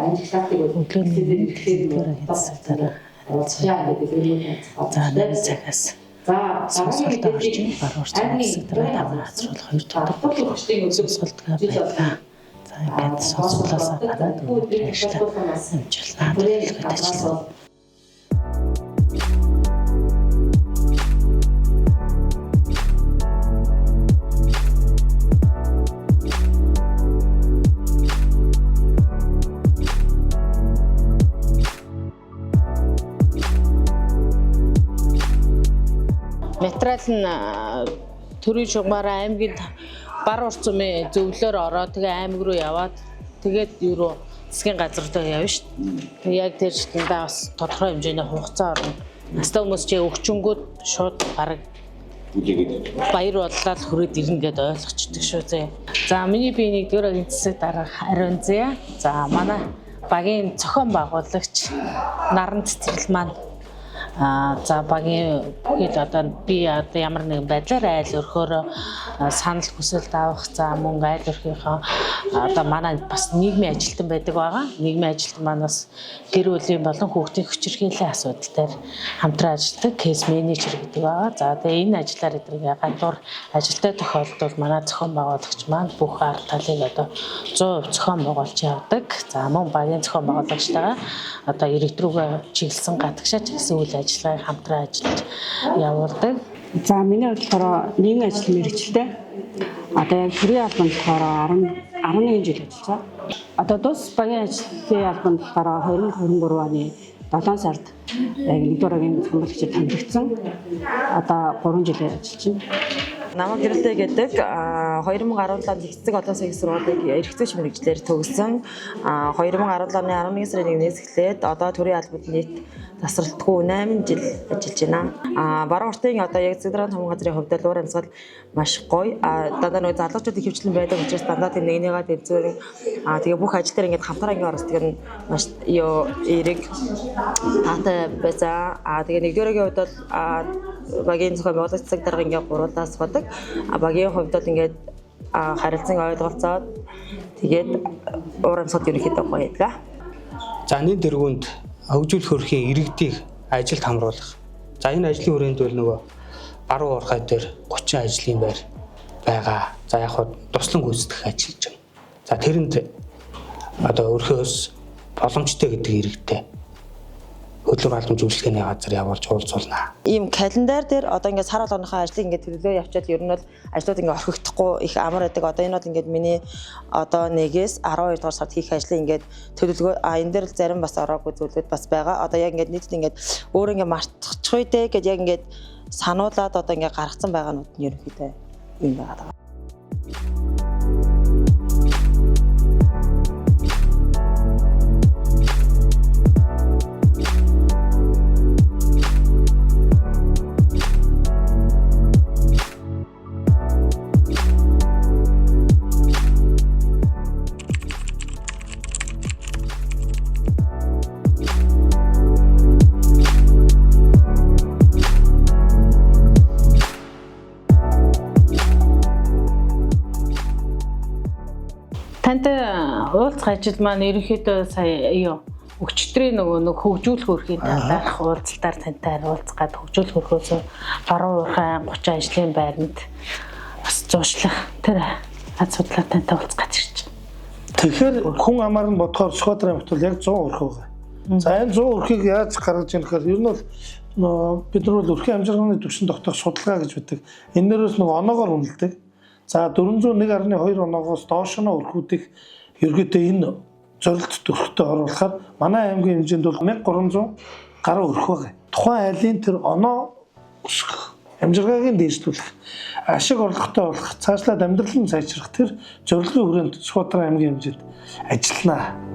ажиглалтыг өглөөний ихээр хийсэн. Уцхяа гэдэг юм уу? За нэг цагаас. За сонсголтоо орчин баруурч гэсэн дараа таван хацруулах 2 дахь сонсголтоо байлаа. За ингээд сонсголоосоо гараад өгөх ажлаа амжилтаар төлөвлөж ажиллана. Материал нь төрийн шугамаараа аймгийн бар урцмын зөвлөөр ороод тэгээ аймаг руу яваад тэгээд юу засгийн газар руу явна шүү дээ. Яг тэр шатндаа бас тодорхой хэмжээний хугацаа орно. Настай хүмүүс чи өвчнгүүд шууд бараг баяр боллоо хүрээд ирнэ гэдээ ойлгочдөг шүү зэ. За миний би нэгдүгээр эцсэг дараах ариун зэ. За манай багийн зохион байгуулагч Наран Цэцэрлэл маань за багийн бүхэл одоо би одоо ямар нэгэн байдлаар айл өрхөөр санал хүсэлт авах за мөн айл өрхийнхөө одоо манай бас нийгмийн ажилтан байдаг байгаа. Нийгмийн ажилтан маань бас гэр бүлийн болон хүүхдийн хүчирхийллийн асуудал дээр хамтран ажилладаг кейс менежер гэдэг байгаа. За тэгээ энэ ажлаар эдгээр гадуур ажилтай тохиолдолд манай зохион байгуулагч маань бүх арга талыг одоо 100% зохион байгуулж явдаг. За мөн багийн зохион байгуулагчтайгаа одоо иргэдрүүгээ чиглэсэн гадагшаач гэсэн үйл ажиллагааг хамтран ажиллаж явуулдаг. За миний бодлоор нийгмийн ажил мэргэжилтэй. Одоо яг төрийн албанд болохоор 11 жил ажиллаж байгаа. Одоо тус багийн ажлын албанд болохоор 2023 оны 7 сард яг 1-р агийн хамгаалагчид хамрагдсан. Одоо 3 жил ажиллаж байна. Намаг гэрэлтэй гэдэг 2017 онд эцэг одоо сая сургуулийг эрхцээч мэргэжлэр төгссөн. 2017 оны 11 сарын 1-ээс эхлээд одоо төрийн албанд нийт тасралтгүй 8 жил ажиллаж байна. Баруун уртын одоо яг Цэдран тамга газрын хувьд л уур амьсгал маш гоё. Дандаа нэг залуучуудын хөвчлэн байдаг учраас дандаа тийм нэгнийгаа тэнцвэр тэгээ бүх ажил дээр ингээд хамтран ингээд оролцдог нь маш эерэг таатай байсан. Тэгээ нэгдүгээрийн хувьд бол багийн зохион байгуулагч цаг дарга ингээд гуруулаас бодог. Багийн хувьд бол ингээд харилцан ойлголцоод тэгээд уур амьсгал ерөнхийдөө гоё байдаг. За энэ дэргүүнд хөгжүүлэх хөрхийн иргэдийг ажилд хамруулах. За энэ ажлын хүрээнд бол нөгөө баруун уурхай дээр 30 ажлын байр байгаа. За яг хуу туслан гүйцэтгэх ажиллаж байна. За тэрэнд одоо өөрхөөс боломжтой гэдэг иргэдтэй хөдөлгөөн албан зөвлөлтийн газар явуулж уулзуулна. Ийм календар дээр одоо ингээд сар болгоныхаа ажлыг ингээд төлөвлөө явуучаад ер нь бол ажлууд ингээд орхигдохгүй их амар байдаг. Одоо энэ бол ингээд миний одоо 1-ээс 12 дугаар сард хийх ажлыг ингээд төлөвлөгөө энэ дээр л зарим бас ороогүй зүйлүүд бас байгаа. Одоо яг ингээд нийтэд ингээд өөр ингээд мартчих үедээ гэж яг ингээд сануулад одоо ингээд гаргацсан байгаанууд нь ерөнхийдөө юм байгаа. Тантай уулзах ажил маань ерөнхийдөө сая өчтөрийн нэг хөгжүүлэх хөрхийн талаарх уулзалтаар тантай уулзгаад хөгжүүлэх хөрхөөс баруун уурхай 30 ажлын байранд бас зуршлах тэр асуудлаар тантай уулзах гэж ирж байна. Тэгэхээр хүн амаар нь бодохоор Сүхбаатар аймагт бол яг 100 өрх байгаа. За энэ 100 өрхийг яаж гаргаж ийн гэхээр ер нь бол бид нар бол өрхийн амжиргааны түвшин тогтоох судалгаа гэж байдаг. Энэ дээрээс нэг оноогоор үнэлдэг. За 401.2 оноогоос доошно өрхүүдийг ерөөдөө энэ зорилт төрхтөд оруулахад манай аймгийн хэмжээнд бол 1300 гаруй өрх байгаа. Тухайн айлын тэр оноо өсгөх, амжиргааг дээшлүүлэх, ашиг орлоготой болох, цаашлаад амьдрал нь сайжрах тэр зорилгын хүрээнд Сүхбаатар аймгийн хэмжээнд ажилланаа.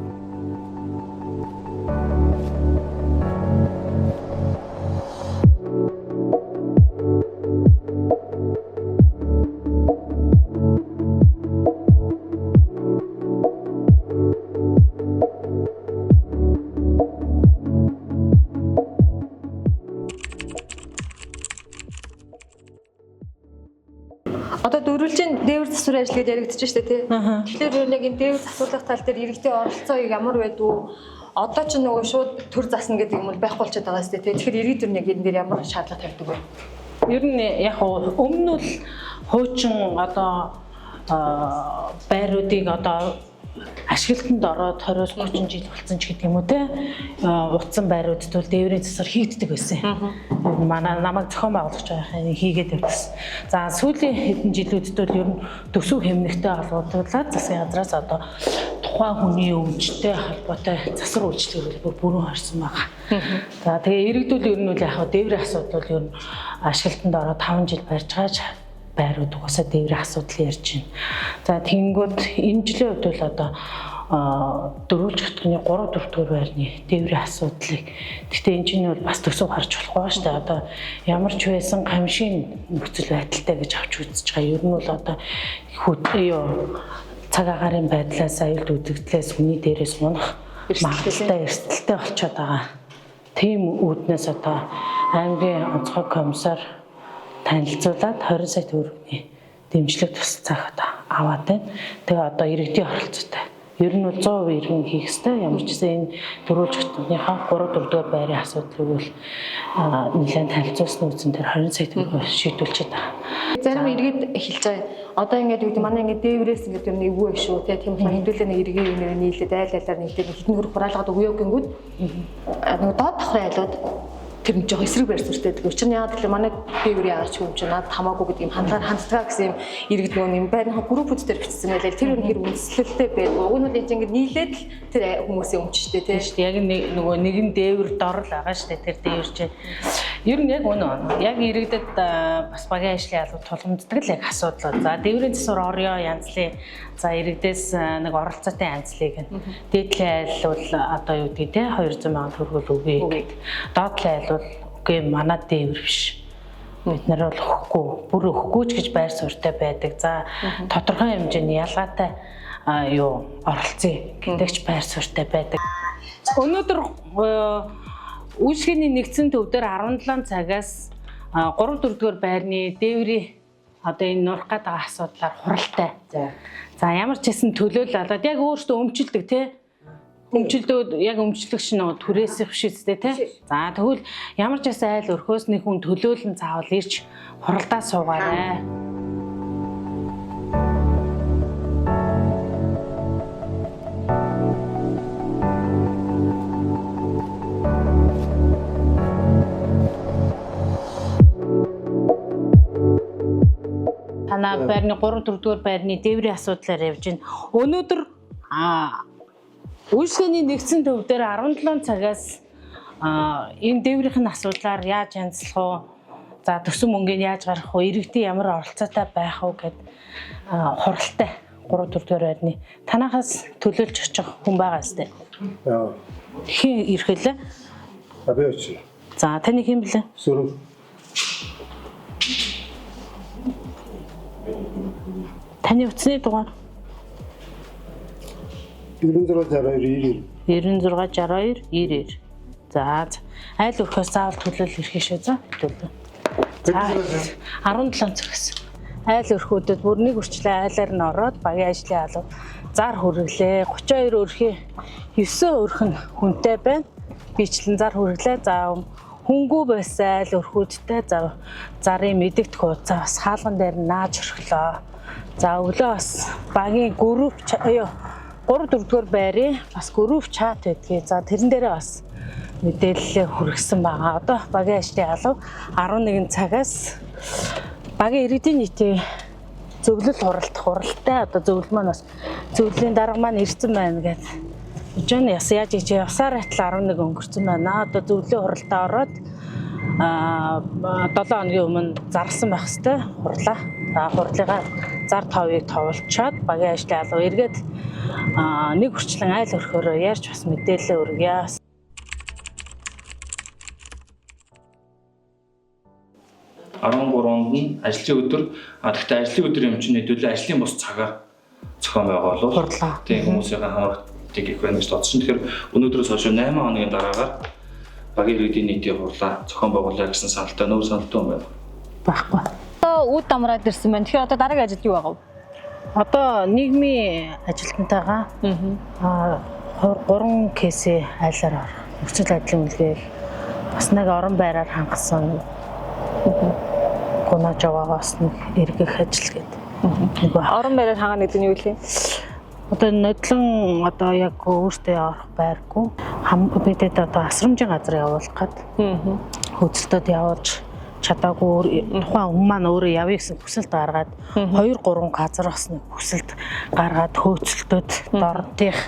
Одоо дөрвөлжийн дээвэр засвар ажил гэж яригдчих шүү дээ тий. Тэгэхээр яг энэ дээвэр засварлах тал дээр иргэдийн оролцоо ямар байдгүй одоо ч нөгөө шууд төр засна гэдэг юм бол байхгүй болчиход байгаа шүү дээ тий. Тэгэхээр иргэд юу яг энэ дээр ямар шаардлага тавьдаг вэ? Ер нь яг өмнө нь бол хуучин одоо байруудыг одоо ашиглалтанд ороод 20-30 жил болсон ч гэдэг юм уу те утсан байруудад бол дээврийн засвар хийгддэг байсан. Манай намайг зохион байгуулагч байхын хийгээд явдсан. За сүүлийн хэдэн жилүүдэд бол ер нь төсөв хэмнэгтэй холбоотой засгийн газраас одоо тухайн хүний өвчтэй холбоотой засвар үйлчлэгийг бүр бүрэн харсан байгаа. За тэгээ иргэдүүл ер нь бол яг дээврийн асуудал бол ер нь ашиглалтанд ороод 5 жил барьж байгаа байрууд угаасаа дээврийн асуудал ярьж байна. За тэгэнгүүт энэ жилийн хувьд бол одоо дөрвөлж хотгоны 3-4 байрны дээврийн асуудлыг гэхдээ энэ чинь бол бас төсөв харж болохгүй ба штэ. Одоо ямар ч байсан гамшийн нөхцөл байдалтай гэж авч үзэж байгаа. Ер нь бол одоо цаг агаарын байдлаас аюулт үзэгдлээс хүний дээрээс унах магадлалтай эрсдэлтэй болчиход байгаа. Тийм үүднээс одоо аймгийн онцгой комиссар танилцуулаад 20 сая төгрөгийн дэмжлэг туслалцаах одоо аваад байна. Тэгээ одоо иргэдийн оролцоотой. Ер нь бол 100% иргэн хийх хэрэгтэй. Ямар ч гэсэн энэ дөрвөлж хотныхаа 3-4 дугаар байрын асуудлыг бол нэлээд танилцуулсан үсэн дээр 20 сая төгрөг шийдүүлчихэд байгаа. Зарим иргэд эхэлж байгаа. Одоо ингээд үүд манай ингээд дээврээс ингээд юм эвгүй байх шүү те. Тийм болохоор хэдүүлээ нэг иргэн юм нийлээд айл-айлаар нийлээд хэдэн хөрөх хураалгаад өгөө гингүүд нэг доод давхрын айлууд тэр нэг жоо эсрэг байр суурьтай гэдэг. Учир нь яагаад гэвэл манай дээврийн арч хүмж надад хамаагүй гэдэг юм хандлагаа гэсэн юм иргэд нөгөө юм байна группүүд дээр бичсэн байлаа. Тэр үнээр үндэслэлтэй байдаг. Уг нь бол энэ ингээд нийлээд л тэр хүмүүсийн өмчтэй тийм шүү дээ. Яг нөгөө нэгэн дээвэр дорл байгаа шүү дээ. Тэр дээвэр чинь ер нь яг үнэ. Яг иргэдэд бас багийн ажлын албад тулгамддаг л яг асуудал. За дээврийн засвар орё янзлын за иргэдээс нэг оролцоотой янзлыг дээдлийн айл бол одоо юу гэдэг те 200 сая төгрөг өгье. Доотлын айл үгүй манай дээвэр биш. Бид нар бол өгөхгүй, бүр өгөхгүй ч гэж байр суурьтай байдаг. За тодорхой хэмжээний ялгаатай оролцъё гэдэгч байр суурьтай байдаг. Өнөөдөр үйлчлэгээний нэгдсэн төв дээр 17 цагаас 3-4 дугаар байрны дээврийн одоо энэ нурах гэдэг асуудлаар хуралтай. За ямар ч хэсэн төлөөлөл яг өөртөө өмчлөдөг тий өмчлөлдөө яг өмчлөгч нэг түрээсэх биш үстэй тий. За тэгвэл ямар ч хэсэн айл өрхөөс нэг хүн төлөөлөн заавал ирж хуралдаа суугаарай. Танаа байрны 3-4 дугаар байрны дээврийн асуудлаар явж байна. Өнөөдөр үйлчлэгээний нэгдсэн төв дээр 17 цагаас энэ дээврийн асуудлаар яаж янзлах вэ? За төсөв мөнгөний яаж гарах вэ? Иргэдийн ямар оролцоотой байх вэ гэд хуралтай 3-4 дугаар байрны танахаас төлөөлж очих хүн байгаа сте. Хин ирэхлээ? Би очив. За таны хин блэ? Сүрэн. Таны утасны дугаар 9662 За айл өрхөөс заавал төлөөл ирэх шүү за. Төлөв. 17 цагаас. Айл өрхүүдэд бүр нэг үрчлээ айлаар нь ороод багийн ажлын алба зар хүргэлээ. 32 өрхийн 9 өрх нь хүнтэй байна. Бичлэн зар хүргэлээ. За хүнгүй байсан айл өрхүүдтэй зарын мэдэгдэх хугацаа бас хаалган дээр нь нааж өрхлөө. За өглөө бас багийн групп 3-4 дугаар байрын бас групп чат байдгийг. За тэрэн дээрээ бас мэдээлэл хүргэсэн байгаа. Одоо багийн ажлын алба 11 цагаас багийн иргэдийн нийтийн зөвлөл хуралтай. Одоо зөвлөл маань бас зөвлөлийн дарга маань ирсэн байна гэдэг. Жон яаж явсаар атал 11 өнгөрцөн байна. Одоо зөвлөлийн хуралдаа ороод 7 хоногийн өмнө зарласан байх хэвээр хурлаа. Хурлыгаа зар товыг товолчоод багийн ажлын алба эргээд нэг хүрчлэн айл өрхөөрөө ярьж бас мэдээлэл өргөе. Онд нь ажлын өдөр гэхдээ ажлын өдөр юм чинь хэдүүлээ ажлын бус цагаар зохион байгуулалт тийм хүмүүсийн хамаалагтыг их байна гэж бодсон. Тэгэхээр өнөөдрөөс хойш 8 хоногийн дараагаар багийн иргэдийн нийтийн хурлаа зохион байгуулах гэсэн саналтай нөр саналтай юм байна. Баггүй. одоо үд дамраад ирсэн байна. Тэгэхээр одоо дараагийн ажил юу байгаа вэ? Одоо нийгмийн ажилтнтайгаа 3 кейсээ айлаар нөхцөл байдлын үлгээх бас нэг орон байраар хангасан гунаж яваагаас нэг эргэх ажил гэдэг. Нэг Орон байраар хангаана гэдэг нь юу вэ? одоо нодлон одоо яг өөртөө явах байргүй бидэд одоо асрамжийн газар явуулах гээд хөдөлтөд явуулж чадаагүй тухайн хүн маань өөрөө явъя гэсэн хүсэлт гаргаад 2-3 газар бас нэг хүсэлт гаргаад хөөцөлтөд дорнтих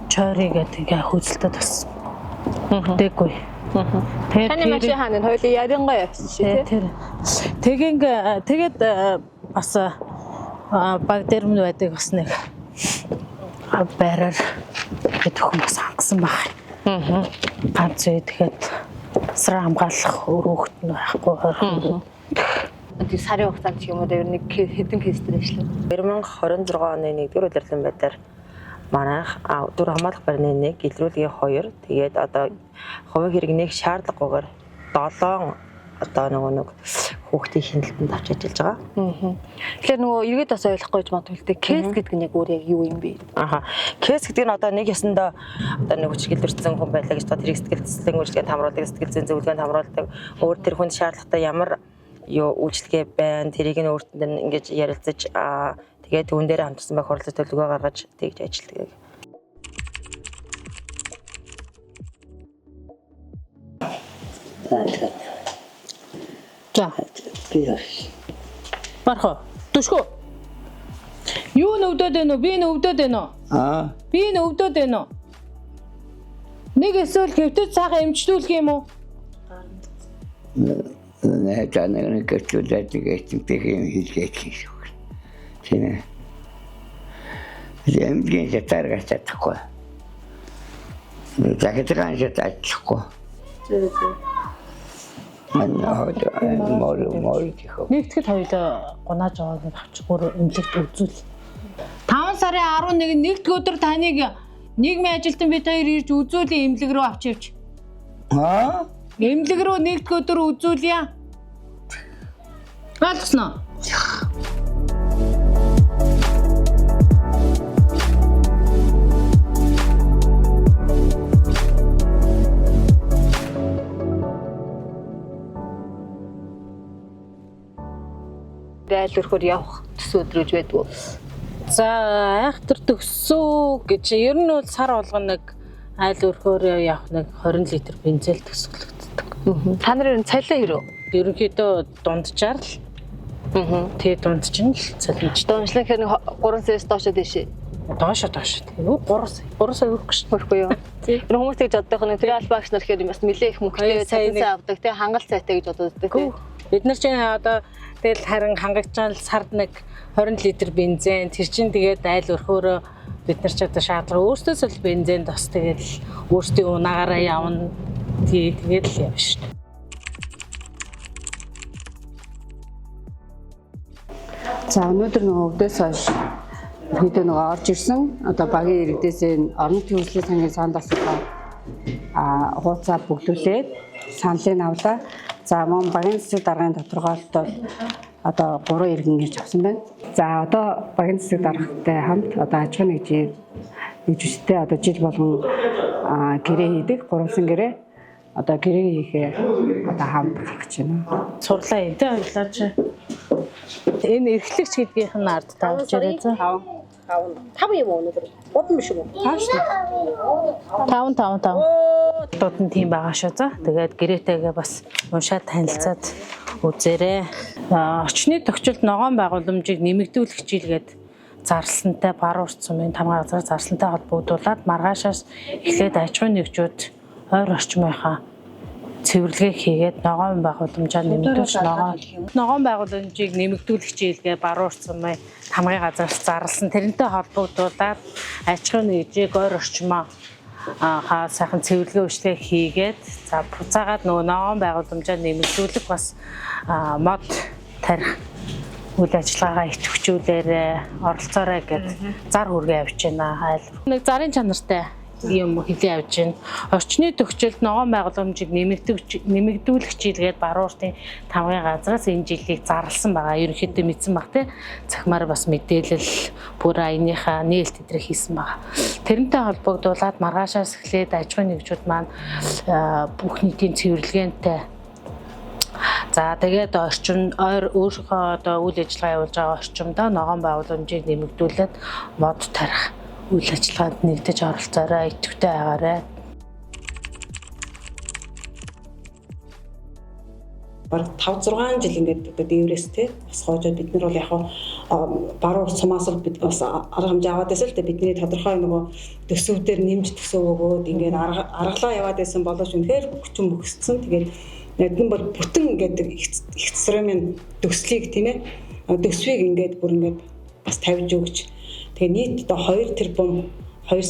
чойры гэдэг ингээ хөөцөлтөд бас бүтээгүй. Таны машин хаана хоёулаа ярингой явсан шүү тий. Тэгээд бас баг дээр мөн байдаг бас нэг байраар бид хүн бас хангасан баг. Ганц үе тэгэхэд сар хамгаалах өрөөхт нь байхгүй. Тэр сарын хугацаанд юм уу дээр нэг хэдэн кейстэй ажиллав. 2026 оны 1-р удирлын байдлаар манайх дүр хамгаалах барины 1, илрүүлгийн 2, тэгээд одоо хувийн хэрэг нэг шаардлагагүйгээр 7 одоо нэг хүүхдийн хяналтанд авч ажиллаж байгаа. Тэгэхээр нөгөө иргэд бас ойлгохгүй ч магадгүй л дээ. Кейс гэдэг нь яг өөр яг юу юм бэ? Кейс гэдэг нь одоо нэг ясандаа одоо нэг хүчгэлдэрсэн хүн байлаа гэж бодоод хэрэг сэтгэл зүйн үйлчлэгэнд хамруулдаг, сэтгэл зүйн зөвлөгөөнд хамруулдаг. Өөр тэр хүнд шаардлагатай ямар юу үйлчлэгээ байна, тэрийг нь өөртөө ингэж ярилцаж тэгээд түүн дээр хамтарсан байх хурлын төлөвлөгөө гаргаж тэгж ажилладаг. За. Мархо. Түшгөө. Юу нөвдөд байна уу? Би нөвдөд байна уу? Би нөвдөд байна уу? Нэг эсвэл хэвтэж цаахан эмчлүүлэх юм уу? Нэ танаа гэвчлээд тэгэх юм хийлгээд хийх. Тийм ээ. Эмгийн чатаргаж чадахгүй. Загтгаан чадахгүй. Нэгтгэд хоёулаа гунаж аваад авчихгүй эмнэлэгт үзүүл. 5 сарын 11 нэгдүгээр өдөр таныг нийгмийн ажилтан бид хоёр ирж үзүүлээ эмнэлэг рүү авчивч. Эмнэлэг рүү нэгдүгээр өдөр үзүүлье. Ойлгосноо? Айл өрхөөр явах төсөө өдрөж байдгүй. За айхтар төсөө гэж ер нь бол сар болгоно нэг айл өрхөөр явах нэг 20 литр бензин төсөөлөгддөг. Та нарын цалин юу? Ерөнхийдөө дунджаар л. Тэгээ дунд чинь л цалинч. Дунджлын хэрэг 3 сая доошоо дэшээ. Доошоо. Тэгээ 3 сая өрөх гэж хөрөхгүй юу? Тэр хүмүүс тэгж боддог нь тэр албаагч нар гэхээр бас нэлээ их мөнгөтэй цалин авдаг. Тэгээ хангалт цайтай гэж боддог. Бид нар чинь одоо тэгэл харин хангаж байгаа сард нэг 20 литр бензин тэр чинь тэгээд айл өрхөөрөө бид нар ч одоо шаардлага өөртөөс л бензин тос тэгэл өөртөө унаагаараа явна. Тэгээд л явна шүү дээ. За өнөөдөр нөгөө өвдөөс хойш хэдэн нөгөө орж ирсэн одоо багийн иргэдээс орон нутгийн хөгжлийн сангийн санд асуулаа хуудасаа бүглүүлээд саналыг авлаа. За мөн багийн засаг даргын тодорхойлолт бол одоо 3 иргэн гэж авсан байна. За одоо багийн засаг даргатай хамт одоо аж ахуйн нэгжтэй одоо жил болгон гэрээ хийдэг, гурван гэрээ одоо гэрээ хийхээ одоо хамт гаргаж байна. Сурлаа эвдээ хоёлаач. Энэ эрхлэгч гэдгийнх нь ард тавьж ирээ за. 5 юм уу өнөөдөр? 3 биш үү? 5 шүү. 5. Дууд нь тийм байгаа шүү за. Тэгээд гэрээтэйгээ бас уншаад танилцаад үзээрэй. Орчны тохиолдолд ногоон байгууламжийг нэмэгдүүлэх хичээлгээд зарласантай бар урт сумын тамга газар зарласантай холбогдуулаад маргаашаас эхлээд аж ахуйн нэгжүүд ойр орчмынхаа цэвэрлэгээ хийгээд ногоон байгууламжаар нэмэгдүүлж ногоон байгууламжийг нэмэгдүүлэх хичээлгээ бар урт сумын тамгын газар зарласан тэрнтэй холбогдуулаад аж ахуйн нэгжийг ойр орчмоо сайхан цэвэрлэгээ үйлчлэг хийгээд за буцаагаад нөгөө ногоон байгууламжаар нэмэгдүүлэх бас мод тарих үйл ажиллагаагаа идэвхжүүлээрэ оролцоорой гэж зар хүргээ явж байна. Нэг зарын чанартай юм хэлээ явж байна. Орчны төвчлөлд ногоон байгууламжийг нэмэгдүүлэх чийлгээд барууртын тамгын газраас энэ жилийг зарласан байгаа. Ерөнхийдөө мэдсэн баг тий. Цахимаар бас мэдээлэл бүр аянийхаа нээлт эдрэг хийсэн байгаа. Тэрнтэй холбогдуулаад маргаашаас эхлээд аж ахуйн нэгжүүд маань бүх нийтийн цэвэрлэгэнтэй. За тэгээд өөрийнхөө одоо үйл ажиллагаа явуулж байгаа орчимдоо ногоон байгууламжийг нэмэгдүүлээд мод тарих үйл ажиллагаанд нэгдэж оролцоорой, идэвхтэй байгаарай. Бараг 5-6 жил ингээд одоо дээврээс те бас хоожоод бид нар бол яг баруун цумаас бид бас арга хэмжээ аваад байсан л те бидний тодорхой нөгөө төсөвдөр нэмж төсөв өгөөд ингээд аргалаа яваад байсан боловч үнэхээр хүчин бөхсцэн тэгээд нэгэн бол бүтэн ингээд их цэсрэмийн төслийг тийм ээ төсвийг ингээд бүр ингээд бас тавьж өгч тэгээ нийт одоо 2 тэрбум 200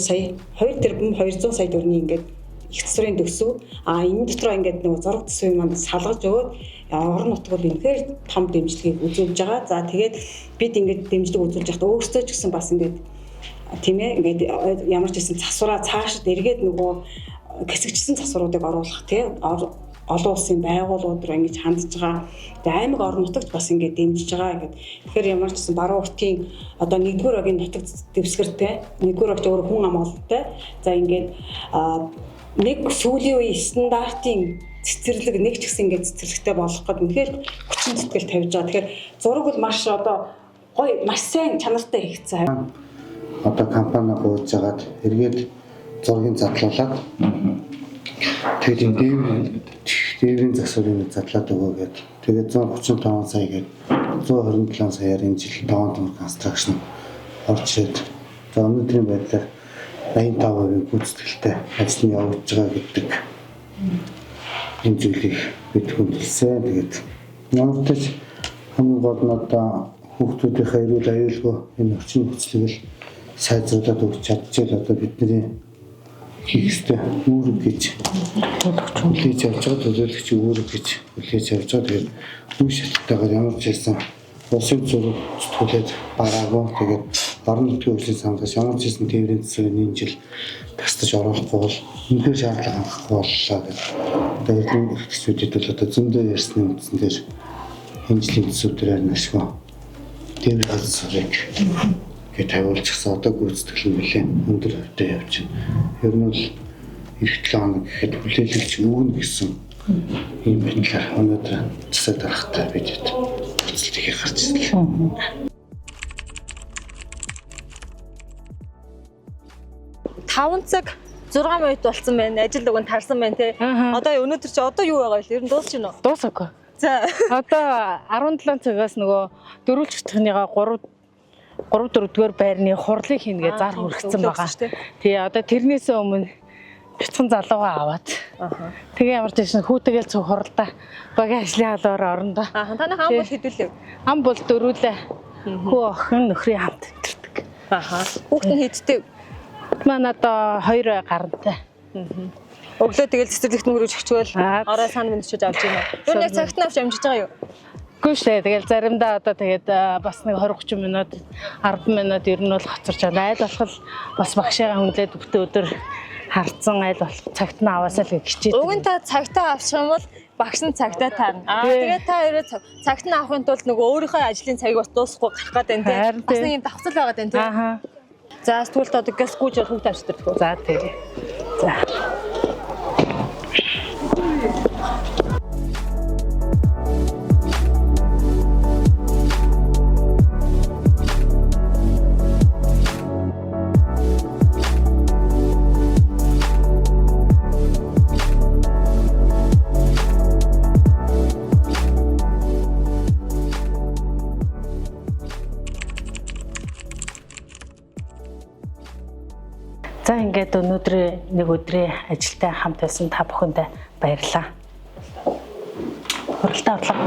сая төгрөгийн ингээд их цэсрийн төсөв энэ дотроо ингээд нөгөө зураг төсвийг манд салгаж өгөөд орон нутг бол үнэхээр том дэмжлэгийг үзүүлж байгаа. За тэгээд бид ингээд дэмжлэг үзүүлж байхдаа өөрсдөө ч гэсэн бас ингээд тийм ээ ингээд ямар ч гэсэн засвараа цаашд эргээд нөгөө хэсэгчсэн засваруудыг оруулах тийм олон улсын байгууллагууд руу ингэж хандж байгаа. Тэгээ аймаг орон нутагт бас ингэж дэмжиж байгаа гэдэг. Тэгэхээр ямар ч гэсэн баруун уртын одоо 1-р огийн нутаг дэвсгэртэй 1-р огт өөр хүн ам олонтой. За ингэж нэг сүүлийн үе стандартын цэцэрлэг нэг ч гэсэн ингэж цэцэрлэгтэй болох гэдэг үнэхээр хүчин зүтгэл тавьж байгаа. Тэгэхээр зураг бол маш одоо гоё маш сайн чанартай хийгдсэн. Одоо компани гүйж жагаад эргээд зургийг задлуулад тэгээд энэ дээврийн засварыг задлаад өгөөгээд тэгээд 135 сая гээд 127 саяар энэ жил 5 томор констракшн орж ирээд за өнөөдрийн байдлаар 85% гүйцэтгэлтэй ажил нь явагдаж байгаа гэдэг энэ зүйлийг бид хүндэлсэн. Тэгээд намайг хамгийн гол нь одоо хүүхдүүдийнхээ эрүүл аюулгүй энэ орчин нөхцөлийг сайжруулад өгч чадчихэл одоо бидний хийхстэй үүрэг гэж хүлээж авч байгаа төлөөлөгч үүрэг гэж хүлээж авч байгаа. Тэгээд үе шилжтэйгээр ямар ч байсан улсын зураг зүтгүүлээд бараагүй тэгээд орон нутгийн хөгжлийн сангаас ямар ч байсан тээврийн засварын энэ жил тасдаж оруулахгүй бол үнэхээр шаардлага хангахгүй боллоо гэдэг. Одоо эрдэнэ хэрэгчүүдэд бол одоо зөндөө ярьсны үндсэн дээр энэ жилийн төсөвдрээр нашгүй тээврийн засварыг гэж тавиулчихсан одоо гүйцэтгэл нь нэлээд өндөр хөвтэй явж байна. Ер нь бол эх 7 хоног гэхэд хүлээлгч өгнө гэсэн ийм байдлаар өнөөдөр засаг дарахтай бид хүсэлт их гарч ирлээ. 5 цаг 6 минут болсон байна. Ажил өгөн тарсан байна те. Одоо өнөөдөр чи одоо юу байгаа вэ? Ер нь дуусч гинөө? Дуусаагүй. За одоо 17 цагаас нөгөө дөрвөлж чигтгийнхаа 3-4-р байрны хурлыг хийнэ гэж зар хүргэсэн байгаа. Тэгээ одоо тэрнээс өмнө бяцхан залуугаа аваад. Тэгээ ямар ч юм хүүтэйгээл цог хуралдаа багийн ажлын халуугаар орондоо. Танай ам бол хэдүүлээ. Ам бол дөрүүлээ. Хүү охин нөхрийн хамт ирдэг. Хүүхэд нь хэдтэй. Манай одоо 2 гарантай. Өглөө тэгэл цэцэрлэгт мөрөж өгчвөл орой сан мэдчиж авч байна. Юу нэг цагт нь авч амжиж байгаа юу? Гүшээ тэгэл заримдаа одоо тэгээд бас нэг 20-30 минут 10 минут ер нь бол хоцорч байгаа. Айл болох бас багшаагаа хүнлээд бүтэн өдөр харцсан айл болох цагт нь аваасаа л хичээд. Уг нь та цагтаа авчих юм бол багш нь цагтаа таарна. Тэгээд та өөрөө цагт нь авахын тулд нөгөө өөрийнхөө ажлын цагийг бас дуусахгүй гарах гэдэг тийм. Бас нэг юм давхцал байгаа тийм. За сүүлд одоо гэсгүүж хүүхд авчирдаг. За тэгээ. За. За ингээд өнөөдөр нэг өдрийн ажилтай хамт байсан та бүхэндээ баярлалаа. Хүрэлтээ авлаа.